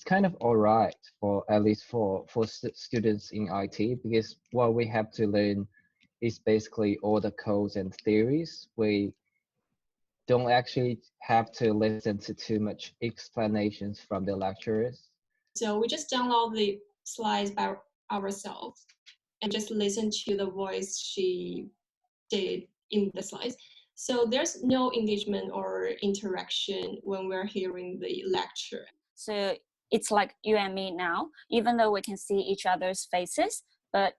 kind of all right for at least for students in IT, because what we have to learn is basically all the codes and theories. We don't actually have to listen to too much explanations from the lecturers. So we just download the slides by ourselves and just listen to the voice she did in the slides. So there's no engagement or interaction when we're hearing the lecture. So it's like you and me now, even though we can see each other's faces, but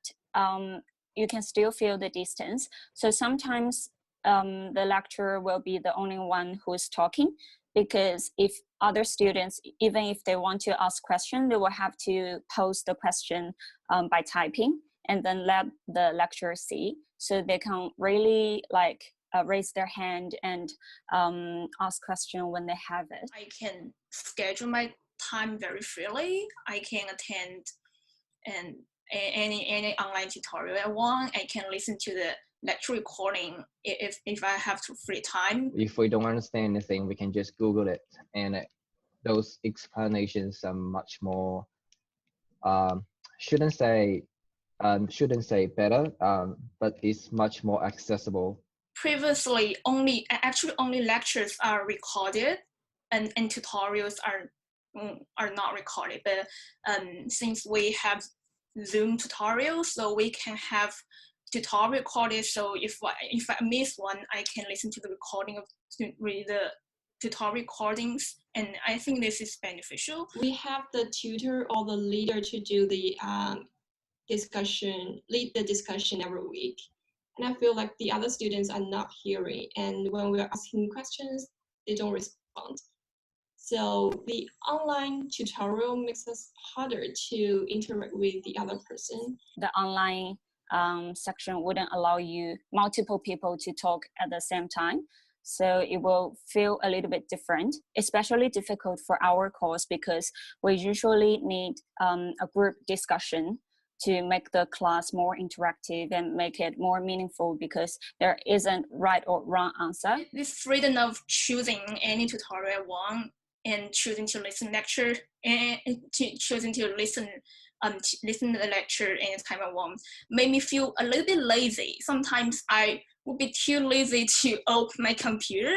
you can still feel the distance. So sometimes the lecturer will be the only one who's talking, because if other students, even if they want to ask questions, they will have to pose the question by typing and then let the lecturer see, so they can really like raise their hand and ask question when they have it. I can schedule my time very freely. I can attend and any online tutorial I want. I can listen to the lecture recording if I have free time. If we don't understand anything, we can just Google it, and those explanations are much more shouldn't say better, but it's much more accessible. Previously, only lectures are recorded, and tutorials are not recorded. But since we have Zoom tutorials, so we can have tutorial recorded. So if I miss one, I can listen to the recording of the tutorial recordings, and I think this is beneficial. We have the tutor or the leader to do the lead the discussion every week. And I feel like the other students are not hearing, and when we're asking questions, they don't respond. So the online tutorial makes us harder to interact with the other person. The online section wouldn't allow you multiple people to talk at the same time. So it will feel a little bit different, especially difficult for our course, because we usually need a group discussion to make the class more interactive and make it more meaningful, because there isn't right or wrong answer. This freedom of choosing any tutorial I want and choosing to listen lecture and choosing to listen to the lecture anytime I want made me feel a little bit lazy. Sometimes I would be too lazy to open my computer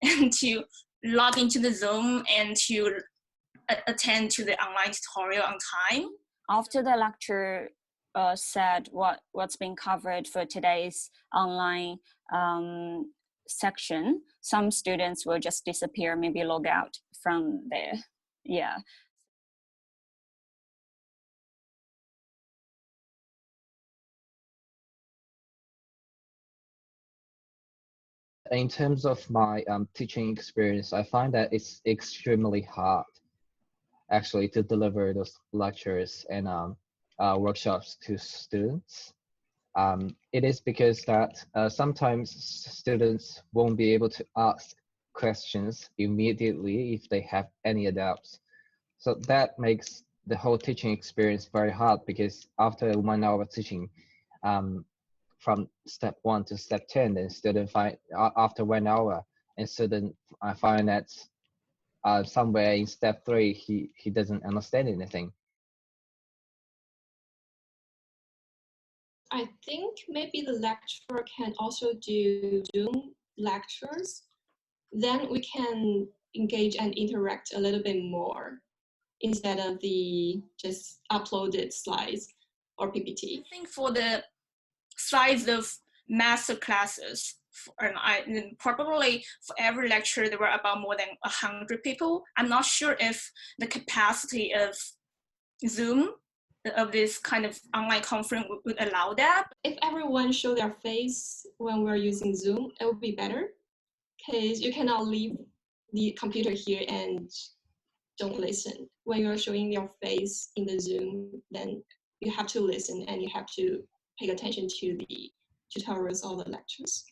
and to log into the Zoom and to attend to the online tutorial on time. After the lecture said what's been covered for today's online section, some students will just disappear, maybe log out from there. Yeah. In terms of my teaching experience, I find that it's extremely hard actually to deliver those lectures and workshops to students. It is because that sometimes students won't be able to ask questions immediately if they have any doubts. So that makes the whole teaching experience very hard, because after 1 hour teaching, from step 1 to step 10, then student find after 1 hour, and student I find that somewhere in step 3 he doesn't understand anything. I think maybe the lecturer can also do Zoom lectures. Then we can engage and interact a little bit more instead of the just uploaded slides or PPT. I think for the size of master classes, probably for every lecture there were about more than 100 people. I'm not sure if the capacity of Zoom, of this kind of online conference, would allow that. If everyone show their face when we're using Zoom, it would be better, because you cannot leave the computer here and don't listen. When you're showing your face in the Zoom, then you have to listen and you have to pay attention to the tutorials or the lectures.